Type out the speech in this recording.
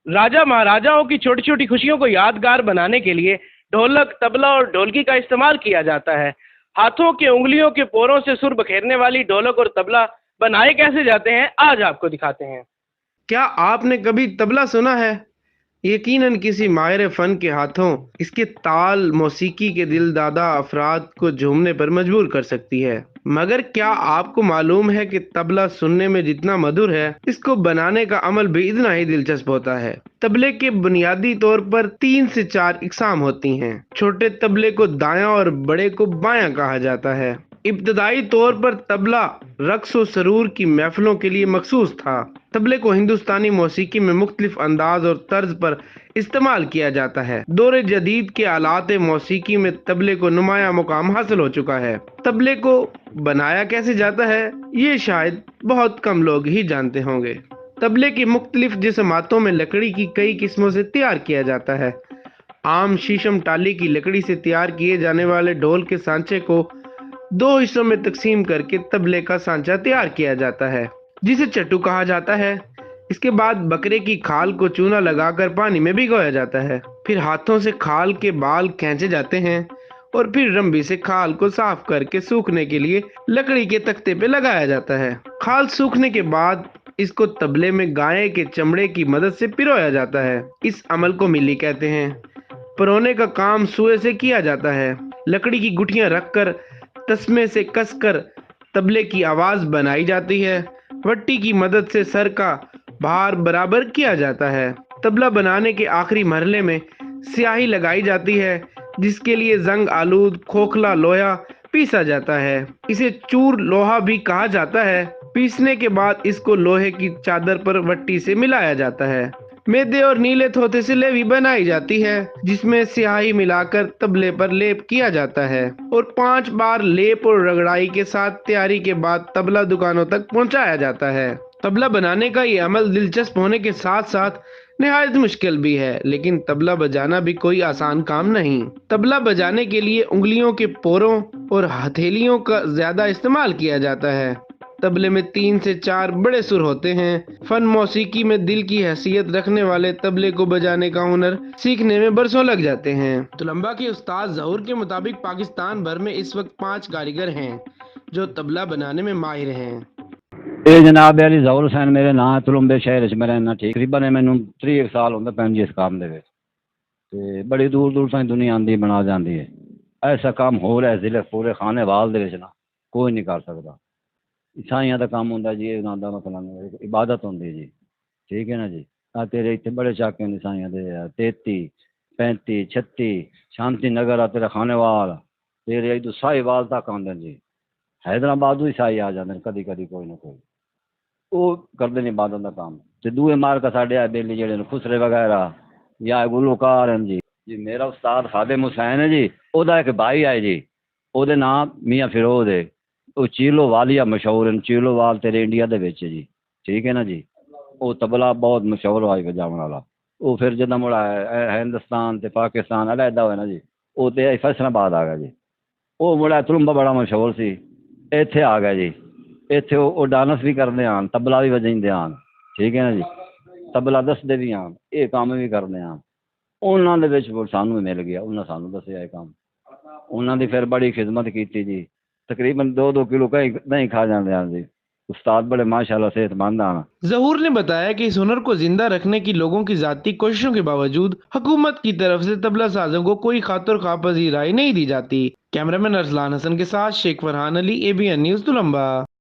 राजा महाराजाओं की छोटी छोटी खुशियों को यादगार बनाने के लिए ढोलक, तबला और ढोलकी का इस्तेमाल किया जाता है। हाथों के उंगलियों के पोरों से सुर बखेरने वाली ढोलक और तबला बनाए कैसे जाते हैं, आज आपको दिखाते हैं। क्या आपने कभी तबला सुना है? यकीनन किसी माहिर फन के हाथों इसके ताल मौसीकी के दिल दादा अफराद को झूमने पर मजबूर कर सकती है। मगर क्या आपको मालूम है कि तबला सुनने में जितना मधुर है, इसको बनाने का अमल भी इतना ही दिलचस्प होता है। तबले के बुनियादी तौर पर 3 से 4 इकसाम होती हैं। छोटे तबले को दायां और बड़े को बायां कहा जाता है। इब्तदाई तौर पर तबला रक्स और सरूर की महफिलों के लिए मखसूस था। तबले को हिंदुस्तानी मौसीकी में मुख्तलिफ अंदाज और तर्ज पर इस्तेमाल किया जाता है। दौर जदीद के आलात मौसीकी में तबले को नुमाया मुकाम हासिल हो चुका है। तबले को बनाया कैसे जाता है, ये शायद बहुत कम लोग ही जानते होंगे। तबले की मुख्तलिफ जिस्मातों में लकड़ी की कई किस्मों से तैयार किया जाता है। आम शीशम टाली की लकड़ी से तैयार किए जाने वाले ढोल के सांचे को 2 हिस्सों में तकसीम करके तबले का सांचा तैयार किया जाता है, जिसे चट्टू कहा जाता है। इसके बाद बकरे की खाल को चूना लगाकर पानी में भिगोया जाता है। फिर हाथों से खाल के बाल खींचे जाते हैं और फिर रंबी से खाल को साफ करके सूखने के लिए लकड़ी के तख्ते पे लगाया जाता है। खाल सूखने के बाद इसको तबले में गाय के चमड़े की मदद से पिरोया जाता है। इस अमल को मिली कहते हैं। पिरोने का काम सुए से किया जाता है। लकड़ी की गुठियां रखकर तस्मे से कसकर तबले की आवाज बनाई जाती है। वट्टी की मदद से सर का भार बराबर किया जाता है। तबला बनाने के आखिरी मरहले में स्याही लगाई जाती है, जिसके लिए जंग आलूद खोखला लोहा पीसा जाता है। इसे चूर लोहा भी कहा जाता है। पीसने के बाद इसको लोहे की चादर पर वट्टी से मिलाया जाता है। मैदे और नीले थोथे से लेवी बनाई जाती है, जिसमें स्याही मिलाकर तबले पर लेप किया जाता है और 5 बार लेप और रगड़ाई के साथ तैयारी के बाद तबला दुकानों तक पहुंचाया जाता है। तबला बनाने का ये अमल दिलचस्प होने के साथ साथ निहायत मुश्किल भी है, लेकिन तबला बजाना भी कोई आसान काम नहीं। तबला बजाने के लिए उंगलियों के पोरों और हथेलियों का ज्यादा इस्तेमाल किया जाता है। तबले में 3 से 4 बड़े सुर होते हैं। फन मौसीकी में दिल की हैसियत रखने वाले तबले को बजाने का हुनर सीखने में बरसों लग जाते हैं। तुलंबा के उस्ताद ज़हूर के मुताबिक पाकिस्तान भर में इस वक्त 5 कारीगर हैं जो तबला बनाने में माहिर हैं। ਇਹ ਜਨਾਬ ਅਲੀ ਜ਼ਹੂਰ ਹੁਸੈਨ ਮੇਰੇ ਨਾਂ ਤੁਲੰਬੇ ਸ਼ਹਿਰ 'ਚ ਮੈਂ ਰਹਿਣਾ। ਠੀਕ ਤਕਰੀਬਨ ਮੈਨੂੰ 30 ਸਾਲ ਹੁੰਦਾ ਪੈਣ ਜੀ ਇਸ ਕੰਮ ਦੇ ਵਿੱਚ, ਤੇ ਬੜੀ ਦੂਰ ਦੂਰ ਤੋਂ ਦੁਨੀਆ ਆਉਂਦੀ ਬਣਾ ਜਾਂਦੀ ਹੈ। ਐਸਾ ਕੰਮ ਹੋ ਰਿਹਾ ਜ਼ਿਲ੍ਹੇ ਪੂਰੇ ਖਾਨੇਵਾਲ ਦੇ ਵਿੱਚ ਨਾ ਕੋਈ ਨਹੀਂ ਕਰ ਸਕਦਾ। ਈਸਾਈਆਂ ਦਾ ਕੰਮ ਹੁੰਦਾ ਜੀ, ਇਹਨਾਂ ਦਾ ਮਤਲਬ ਇਬਾਦਤ ਹੁੰਦੀ ਜੀ, ਠੀਕ ਹੈ ਨਾ ਜੀ। ਆ ਤੇਰੇ ਇੱਥੇ ਬੜੇ ਚਾਕੇ ਨੇ ਈਸਾਈਆਂ ਦੇ 33 35 36 ਸ਼ਾਂਤੀ ਨਗਰ ਆ ਤੇਰਾ ਖਾਨੇਵਾਲ, ਤੇਰੇ ਇਦੋਂ ਸਾਹੀਵਾਲ ਤੱਕ ਆਉਂਦੇ ਜੀ। हैदराबाद ही ईसाई आ जाते कदी कदी कोई ना कोई, वो करते नहीं इबादत का काम। ते दूए मार का साढ़े बेली जेड़े खुसरे वगैरह या गुलकार हैं जी मेरा उस्ताद खादिम हुसैन है जी, ओदा एक भाई है जी, ओदे नाम मियाँ फिरोज है। वो चीलो वालिया मशहूर है, चीलो वाल तेरे इंडिया दे विच जी, ठीक है ना जी। वो तबला बहुत मशहूर हुआ बजावन वाला। वो फिर जदा मुड़ा हिंदुस्तान ते पाकिस्तान अलहदा हुआ ना जी, वो ते फैसलाबाद आ गया जी। वो मुड़ा तुलंबा बड़ा मशहूर सी, ਇੱਥੇ ਆ ਗਿਆ ਜੀ। ਇੱਥੇ ਉਹ ਡਾਂਸ ਵੀ ਕਰਦੇ ਹਨ, ਤਬਲਾ ਵੀ ਵਜਾਉਂਦੇ ਹਨ, ਠੀਕ ਹੈ ਨਾ ਜੀ। ਤਬਲਾ ਦੱਸਦੇ ਵੀ ਹਨ, ਇਹ ਕੰਮ ਵੀ ਕਰਦੇ ਹਨ। ਉਹਨਾਂ ਦੇ ਵਿੱਚ ਸਾਨੂੰ ਵੀ ਮਿਲ ਗਿਆ, ਉਹਨਾਂ ਸਾਨੂੰ ਦੱਸਿਆ ਇਹ ਕੰਮ। ਉਹਨਾਂ ਦੀ ਫਿਰ ਬੜੀ ਖਿਦਮਤ ਕੀਤੀ ਜੀ। ਤਕਰੀਬਨ 2-2 किलो नहीं खा जाते हैं जी। उस्ताद बड़े माशाल्लाह सेहतमंद हैं। ज़हूर ने बताया कि इस हुनर को जिंदा रखने की लोगों की जाती कोशिशों के बावजूद हुकूमत की तरफ से तबला साजों को कोई खातिर ख्वाह पजीराई नहीं दी जाती। कैमरामैन अरसलान हसन के साथ शेख फरहान अली, ABN न्यूज़ तुलंबा।